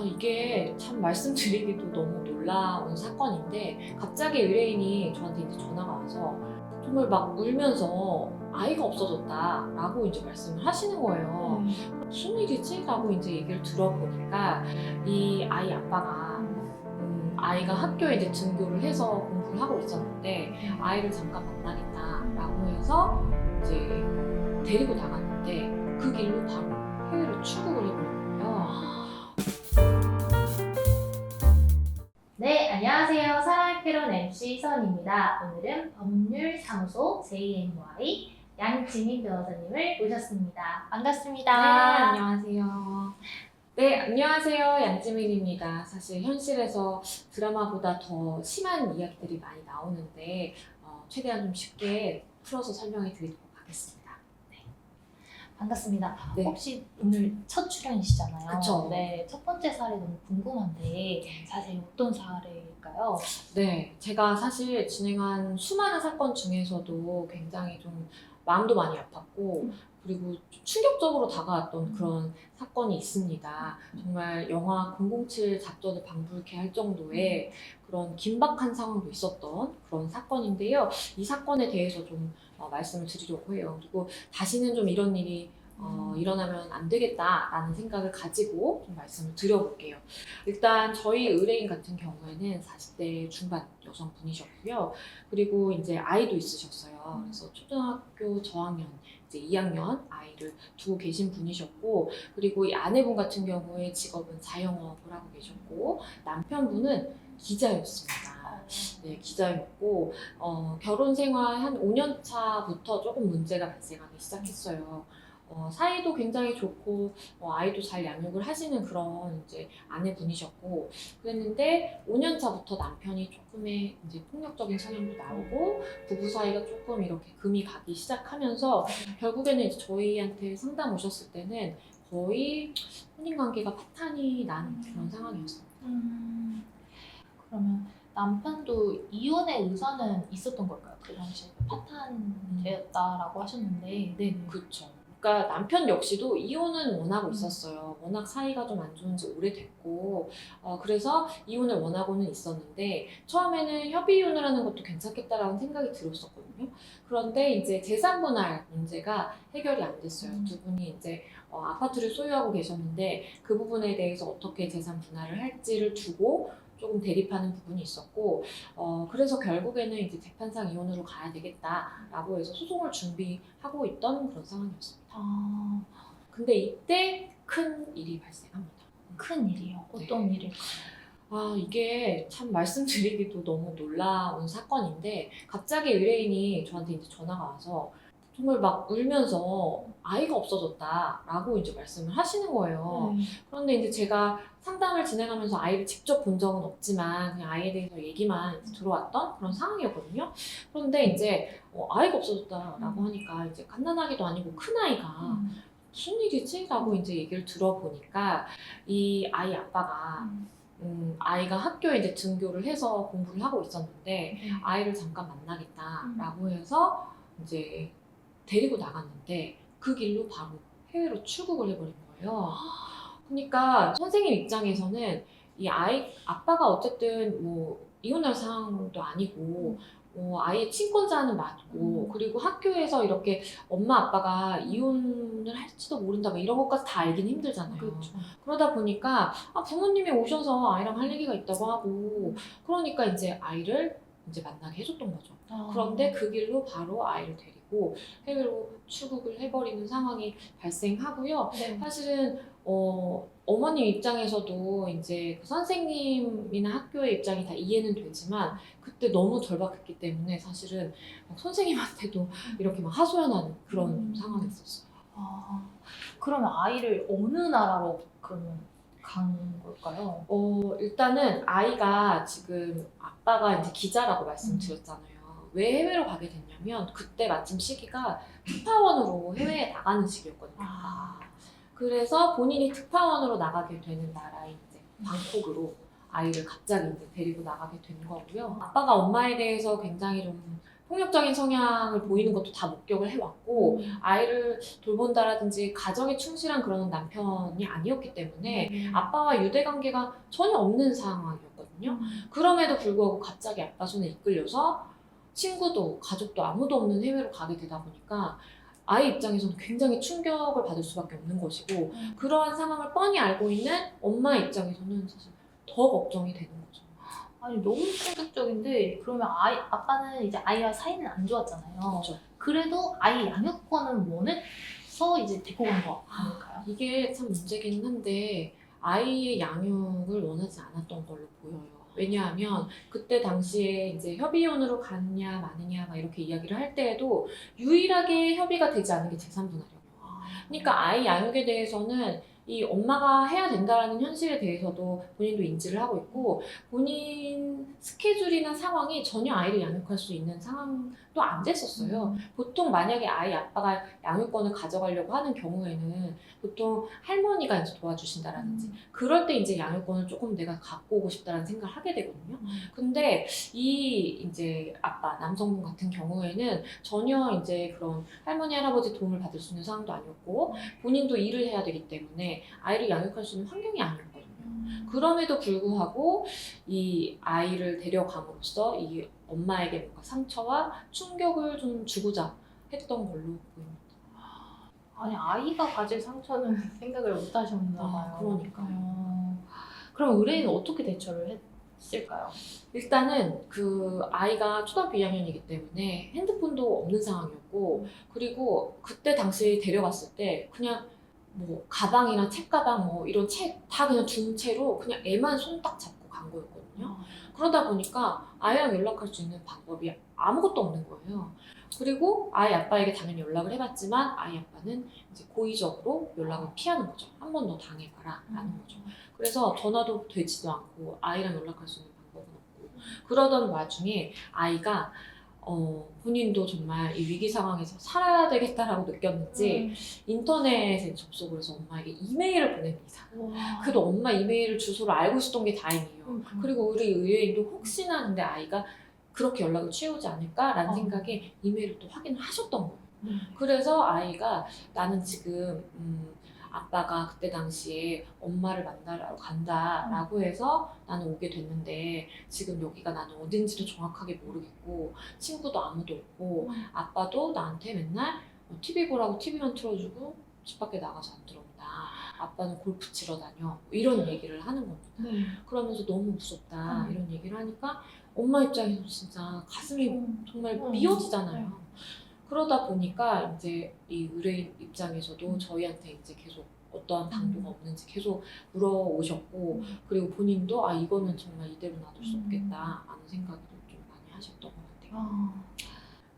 이게 참 말씀드리기도 너무 놀라운 사건인데 갑자기 의뢰인이 저한테 이제 전화가 와서 정말 막 울면서 아이가 없어졌다라고 이제 말씀을 하시는 거예요. 무슨 일이지? 라고 이제 얘기를 들어보니까 이 아이 아빠가 아이가 학교에 이제 등교를 해서 공부를 하고 있었는데 아이를 잠깐 만나겠다라고 해서 이제 데리고 나갔는데 그 길로 바로 해외로 출국을 해버린 거예요. 네, 안녕하세요. 사랑의 MC 서은입니다. 오늘은 법률사무소 JMY 양지민 변호사님을 모셨습니다. 반갑습니다. 안녕하세요. 네, 안녕하세요. 양지민입니다. 사실 현실에서 드라마보다 더 심한 이야기들이 많이 나오는데 최대한 좀 쉽게 풀어서 설명해 드리도록 하겠습니다. 반갑습니다. 네. 혹시 오늘 첫 출연이시잖아요. 그쵸. 네, 첫 번째 사례 너무 궁금한데 자세히 어떤 사례일까요? 네, 제가 사실 진행한 수많은 사건 중에서도 굉장히 좀 마음도 많이 아팠고 그리고 좀 충격적으로 다가왔던 그런 사건이 있습니다. 정말 영화 007 작전을 방불케 할 정도의 그런 긴박한 상황도 있었던 그런 사건인데요. 이 사건에 대해서 좀 말씀을 드리려고 해요. 그리고 다시는 좀 이런 일이 일어나면 안 되겠다라는 생각을 가지고 좀 말씀을 드려볼게요. 일단 저희 의뢰인 같은 경우에는 40대 중반 여성분이셨고요. 그리고 이제 아이도 있으셨어요. 그래서 초등학교 저학년, 이제 2학년 아이를 두고 계신 분이셨고, 그리고 이 아내분 같은 경우에 직업은 자영업을 하고 계셨고, 남편분은 기자였습니다. 네, 기자였고, 결혼 생활 한 5년 차부터 조금 문제가 발생하기 시작했어요. 사이도 굉장히 좋고 아이도 잘 양육을 하시는 그런 이제 아내분이셨고 그랬는데 5년 차부터 남편이 조금의 이제 폭력적인 성향도 나오고 부부 사이가 조금 이렇게 금이 가기 시작하면서 결국에는 이제 저희한테 상담 오셨을 때는 거의 혼인 관계가 파탄이 난 그런 상황이었어요. 그러면 남편도 이혼의 의사는 있었던 걸까요? 그 당시에 파탄되었다라고 하셨는데. 네. 그렇죠. 그러니까 남편 역시도 이혼은 원하고 있었어요. 워낙 사이가 좀 안 좋은 지 오래됐고 그래서 이혼을 원하고는 있었는데 처음에는 협의 이혼을 하는 것도 괜찮겠다라는 생각이 들었었거든요. 그런데 이제 재산 분할 문제가 해결이 안 됐어요. 두 분이 이제 아파트를 소유하고 계셨는데 그 부분에 대해서 어떻게 재산 분할을 할지를 두고 조금 대립하는 부분이 있었고 그래서 결국에는 이제 재판상 이혼으로 가야 되겠다라고 해서 소송을 준비하고 있던 그런 상황이었습니다. 근데 이때 큰 일이 발생합니다. 큰 일이요? 어떤 일일까요? 이게 참 말씀드리기도 너무 놀라운 사건인데 갑자기 의뢰인이 저한테 이제 전화가 와서 정말 막 울면서 아이가 없어졌다라고 이제 말씀을 하시는 거예요. 그런데 이제 제가 상담을 진행하면서 아이를 직접 본 적은 없지만 그냥 아이에 대해서 얘기만 이제 들어왔던 그런 상황이었거든요. 그런데 이제 아이가 없어졌다라고 하니까 이제 갓난아기도 아니고 큰 아이가 무슨 일이지? 라고 이제 얘기를 들어보니까 이 아이 아빠가 아이가 학교에 이제 등교를 해서 공부를 하고 있었는데 아이를 잠깐 만나겠다라고 해서 이제 데리고 나갔는데 그 길로 바로 해외로 출국을 해버린 거예요. 그러니까 선생님 입장에서는 이 아이 아빠가 어쨌든 뭐 이혼할 상황도 아니고 아이의 친권자는 맞고 그리고 학교에서 이렇게 엄마 아빠가 이혼을 할지도 모른다 뭐 이런 것까지 다 알기는 힘들잖아요. 그렇죠. 그러다 보니까 부모님이 오셔서 아이랑 할 얘기가 있다고 하고 그러니까 이제 아이를 이제 만나게 해줬던 거죠. 그런데 그 길로 바로 아이를 데리고 해외로 출국을 해버리는 상황이 발생하고요. 네. 사실은 어머님 입장에서도 이제 그 선생님이나 학교의 입장이 다 이해는 되지만 그때 너무 절박했기 때문에 사실은 막 선생님한테도 이렇게 막 하소연하는 그런 상황이 있었어요. 그러면 아이를 어느 나라로 그러면 간 걸까요? 일단은 아이가 지금 아빠가 이제 기자라고 말씀드렸잖아요. 왜 해외로 가게 됐냐면 그때 마침 시기가 특파원으로 해외에 나가는 시기였거든요. 그래서 본인이 특파원으로 나가게 되는 나라인 이제 방콕으로 아이를 갑자기 이제 데리고 나가게 된 거고요. 아빠가 엄마에 대해서 굉장히 좀 폭력적인 성향을 보이는 것도 다 목격을 해왔고 아이를 돌본다라든지 가정에 충실한 그런 남편이 아니었기 때문에 아빠와 유대 관계가 전혀 없는 상황이었거든요. 그럼에도 불구하고 갑자기 아빠 손에 이끌려서 친구도 가족도 아무도 없는 해외로 가게 되다 보니까 아이 입장에서는 굉장히 충격을 받을 수밖에 없는 것이고 그러한 상황을 뻔히 알고 있는 엄마 입장에서는 사실 더 걱정이 되는 거죠. 아니 너무 충격적인데 그러면 아빠는 이제 아이와 사이는 안 좋았잖아요. 그렇죠. 그래도 아이 양육권은 원해서 이제 데리고 간 거 아닐까요? 이게 참 문제긴 한데 아이의 양육을 원하지 않았던 걸로 보여요. 왜냐하면 그때 당시에 이제 협의혼으로 갔냐 마느냐 막 이렇게 이야기를 할 때에도 유일하게 협의가 되지 않은 게 재산분할이에요. 그러니까 아이 양육에 대해서는 이 엄마가 해야 된다라는 현실에 대해서도 본인도 인지를 하고 있고 본인 스케줄이나 상황이 전혀 아이를 양육할 수 있는 상황도 안 됐었어요. 보통 만약에 아이 아빠가 양육권을 가져가려고 하는 경우에는 보통 할머니가 이제 도와주신다라든지 그럴 때 이제 양육권을 조금 내가 갖고 오고 싶다라는 생각을 하게 되거든요. 근데 이 이제 아빠 남성분 같은 경우에는 전혀 이제 그런 할머니 할아버지 도움을 받을 수 있는 상황도 아니었고 본인도 일을 해야 되기 때문에 아이를 양육할 수 있는 환경이 아니었거든요. 그럼에도 불구하고 이 아이를 데려감으로써 이 엄마에게 뭔가 상처와 충격을 좀 주고자 했던 걸로 보입니다. 아니 아이가 가질 상처는 생각을 못 하셨나 봐요. 그러니까요. 그럼 의뢰인은 어떻게 대처를 했을까요? 일단은 그 아이가 초등학교 2학년이기 때문에 핸드폰도 없는 상황이었고 그리고 그때 당시 데려갔을 때 그냥 뭐 가방이나 책가방 뭐 이런 책 다 그냥 준 채로 그냥 애만 손 딱 잡고 간 거였거든요. 그러다 보니까 아이랑 연락할 수 있는 방법이 아무것도 없는 거예요. 그리고 아이 아빠에게 당연히 연락을 해봤지만 아이 아빠는 이제 고의적으로 연락을 피하는 거죠. 한 번 더 당해봐라 라는 거죠. 그래서 전화도 되지도 않고 아이랑 연락할 수 있는 방법은 없고 그러던 와중에 아이가 본인도 정말 이 위기 상황에서 살아야 되겠다라고 느꼈는지 인터넷에 접속을 해서 엄마에게 이메일을 보냅니다. 그래도 엄마 이메일 주소를 알고 있었던 게 다행이에요. 그리고 우리 의뢰인도 혹시나 근데 아이가 그렇게 연락을 취해오지 않을까라는 생각에 이메일을 또 확인을 하셨던 거예요. 그래서 아이가 나는 지금 아빠가 그때 당시에 엄마를 만나러 간다라고 해서 나는 오게 됐는데 지금 여기가 나는 어딘지도 정확하게 모르겠고 친구도 아무도 없고 아빠도 나한테 맨날 TV 보라고 TV만 틀어주고 집 밖에 나가서 안 들어온다. 아빠는 골프 치러 다녀. 이런 얘기를 하는 겁니다. 그러면서 너무 무섭다 이런 얘기를 하니까 엄마 입장에서 진짜 가슴이 정말 미어지잖아요. 그러다 보니까 이제 이 의뢰인 입장에서도 저희한테 이제 계속 어떠한 방도가 없는지 계속 물어오셨고 그리고 본인도 아 이거는 정말 이대로 놔둘 수 없겠다라는 생각을 좀 많이 하셨던 것 같아요.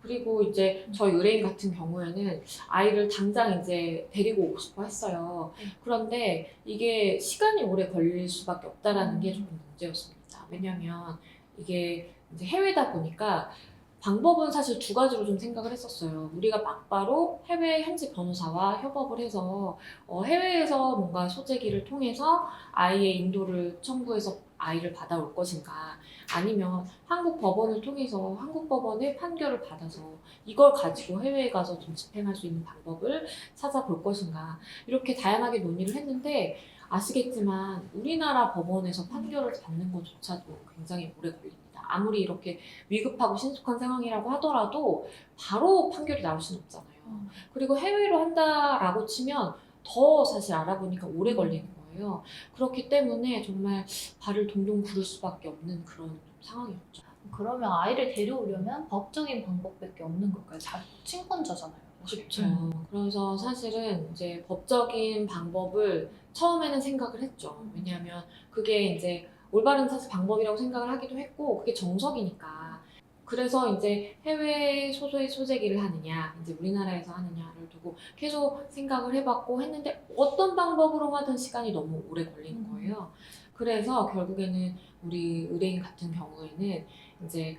그리고 이제 저희 의뢰인 같은 경우에는 아이를 당장 이제 데리고 오고 싶어 했어요. 그런데 이게 시간이 오래 걸릴 수밖에 없다라는 게 조금 문제였습니다. 왜냐면 이게 이제 해외다 보니까 방법은 사실 두 가지로 좀 생각을 했었어요. 우리가 막바로 해외 현지 변호사와 협업을 해서 해외에서 뭔가 소재기를 통해서 아이의 인도를 청구해서 아이를 받아올 것인가 아니면 한국 법원을 통해서 한국 법원의 판결을 받아서 이걸 가지고 해외에 가서 좀 집행할 수 있는 방법을 찾아볼 것인가 이렇게 다양하게 논의를 했는데 아시겠지만 우리나라 법원에서 판결을 받는 것조차도 굉장히 오래 걸립니다. 아무리 이렇게 위급하고 신속한 상황이라고 하더라도 바로 판결이 나올 수는 없잖아요. 그리고 해외로 한다라고 치면 더 사실 알아보니까 오래 걸리는 거예요. 그렇기 때문에 정말 발을 동동 구를 수밖에 없는 그런 상황이었죠. 그러면 아이를 데려오려면 법적인 방법밖에 없는 걸까요? 친권자잖아요. 그렇죠. 그래서 사실은 이제 법적인 방법을 처음에는 생각을 했죠. 왜냐하면 그게 이제 올바른 사실 방법이라고 생각을 하기도 했고 그게 정석이니까. 그래서 이제 해외 소재기를 하느냐, 이제 우리나라에서 하느냐를 두고 계속 생각을 해봤고 했는데 어떤 방법으로 하든 시간이 너무 오래 걸리는 거예요. 그래서 결국에는 우리 의뢰인 같은 경우에는 이제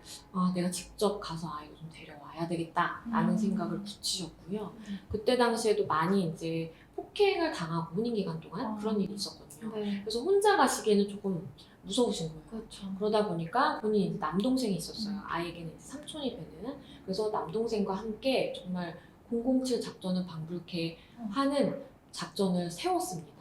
내가 직접 가서 아이를 좀 데려와야 되겠다라는 생각을 붙이셨고요. 그때 당시에도 많이 이제 폭행을 당하고 혼인 기간 동안 그런 일이 있었거든요. 있거든요. 네. 그래서 혼자 가시기에는 조금 무서우신 거예요. 그렇죠. 그러다 보니까 본인이 이제 남동생이 있었어요. 음. 아이에게는 이제 삼촌이 되는. 그래서 남동생과 함께 정말 007 작전은 방불케 하는 작전을 세웠습니다.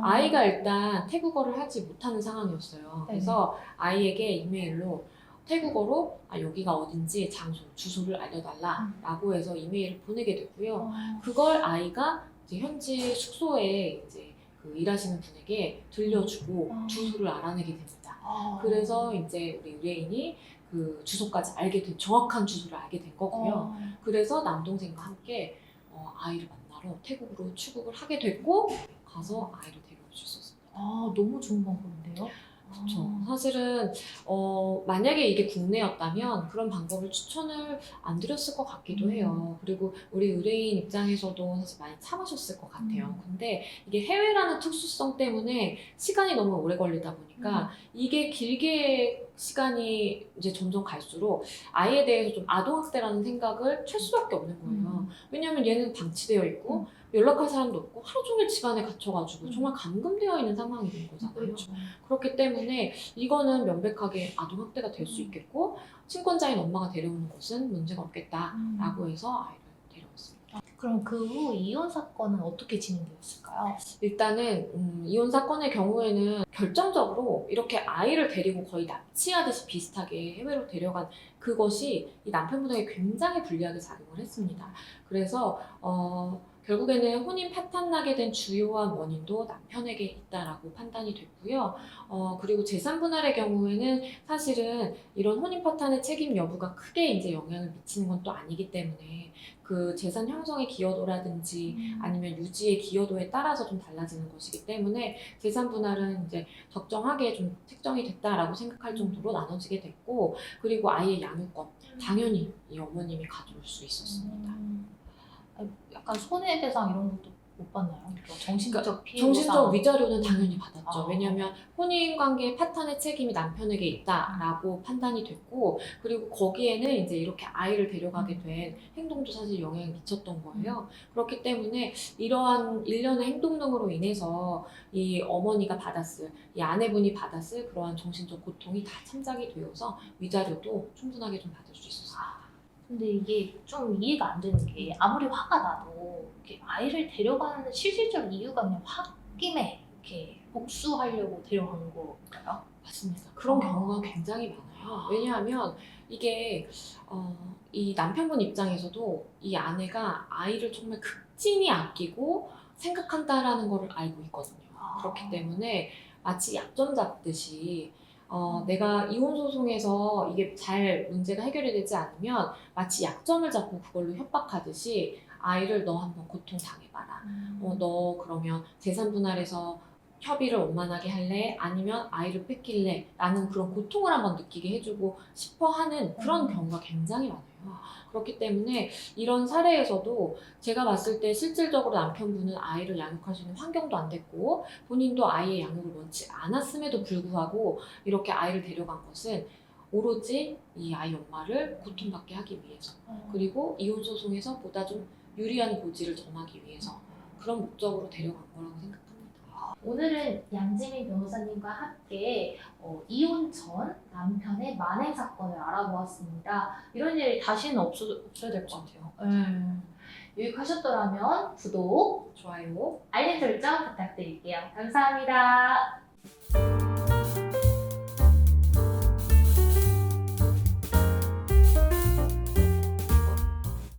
아이가 일단 태국어를 하지 못하는 상황이었어요. 네. 그래서 아이에게 이메일로 태국어로 여기가 어딘지 장소, 주소를 알려달라라고 해서 이메일을 보내게 되고요. 그걸 아이가 이제 현지 숙소에 이제 그 일하시는 분에게 들려주고 주소를 알아내게 됩니다. 그래서 이제 우리 의뢰인이 그 주소까지 정확한 주소를 알게 된 거고요. 그래서 남동생과 함께 아이를 만나러 태국으로 출국을 하게 됐고 가서 아이를 데려올 수 있었습니다. 너무 좋은 방법인데요? 그렇죠. 사실은 만약에 이게 국내였다면 그런 방법을 추천을 안 드렸을 것 같기도 해요. 그리고 우리 의뢰인 입장에서도 사실 많이 참으셨을 것 같아요. 근데 이게 해외라는 특수성 때문에 시간이 너무 오래 걸리다 보니까 이게 길게 시간이 이제 점점 갈수록 아이에 대해서 좀 아동학대라는 생각을 칠 수밖에 없는 거예요. 왜냐하면 얘는 방치되어 있고 연락할 사람도 없고 하루 종일 집안에 갇혀가지고 정말 감금되어 있는 상황이 된 거잖아요. 그렇죠. 그렇기 때문에 이거는 명백하게 아동학대가 될 수 있겠고 친권자인 엄마가 데려오는 것은 문제가 없겠다라고 해서 아이를 데려왔습니다. 그럼 그 후 이혼 사건은 어떻게 진행되었을까요? 일단은 이혼 사건의 경우에는 결정적으로 이렇게 아이를 데리고 거의 납치하듯이 비슷하게 해외로 데려간 그것이 이 남편분에게 굉장히 불리하게 작용을 했습니다. 그래서 결국에는 혼인 파탄나게 된 주요한 원인도 남편에게 있다라고 판단이 됐고요. 그리고 재산 분할의 경우에는 사실은 이런 혼인 파탄의 책임 여부가 크게 이제 영향을 미치는 건 또 아니기 때문에 그 재산 형성의 기여도라든지 아니면 유지의 기여도에 따라서 좀 달라지는 것이기 때문에 재산 분할은 이제 적정하게 좀 책정이 됐다라고 생각할 정도로 나눠지게 됐고 그리고 아이의 양육권 당연히 이 어머님이 가져올 수 있었습니다. 약간 손해배상 이런 것도 못 받나요? 정신적 피해 정신적 위자료는 당연히 받았죠. 아. 왜냐하면 혼인관계 파탄의 책임이 남편에게 있다라고 판단이 됐고 그리고 거기에는 이제 이렇게 아이를 데려가게 된 행동도 사실 영향을 미쳤던 거예요. 그렇기 때문에 이러한 일련의 행동 등으로 인해서 이 어머니가 받았을, 이 아내분이 받았을 그러한 정신적 고통이 다 참작이 되어서 위자료도 충분하게 좀 받을 수 있었어요. 근데 이게 좀 이해가 안 되는 게 아무리 화가 나도 이렇게 아이를 데려가는 실질적 이유가 그냥 홧김에 이렇게 복수하려고 데려간 걸까요? 맞습니다. 그런 경우가 굉장히 많아요. 왜냐하면 이게 이 남편분 입장에서도 이 아내가 아이를 정말 극진히 아끼고 생각한다라는 걸 알고 있거든요. 그렇기 때문에 마치 약점 잡듯이 내가 이혼 소송에서 이게 잘 문제가 해결이 되지 않으면 마치 약점을 잡고 그걸로 협박하듯이 아이를 너 한번 고통 당해봐라. 너 그러면 재산 분할에서 협의를 원만하게 할래? 아니면 아이를 뺏길래? 라는 그런 고통을 한번 느끼게 해주고 싶어 하는 그런 경우가 굉장히 많아요. 그렇기 때문에 이런 사례에서도 제가 봤을 때 실질적으로 남편분은 아이를 양육할 수 있는 환경도 안 됐고 본인도 아이의 양육을 원치 않았음에도 불구하고 이렇게 아이를 데려간 것은 오로지 이 아이 엄마를 고통받게 하기 위해서 그리고 이혼 소송에서 보다 좀 유리한 고지를 정하기 위해서 그런 목적으로 데려간 거라고 생각합니다. 오늘은 양지민 변호사님과 함께 이혼 전 남편의 만행 사건을 알아보았습니다. 이런 일이 다시는 없어야 될 것 같아요. 유익하셨더라면 구독, 좋아요. 알림 설정 부탁드릴게요. 감사합니다.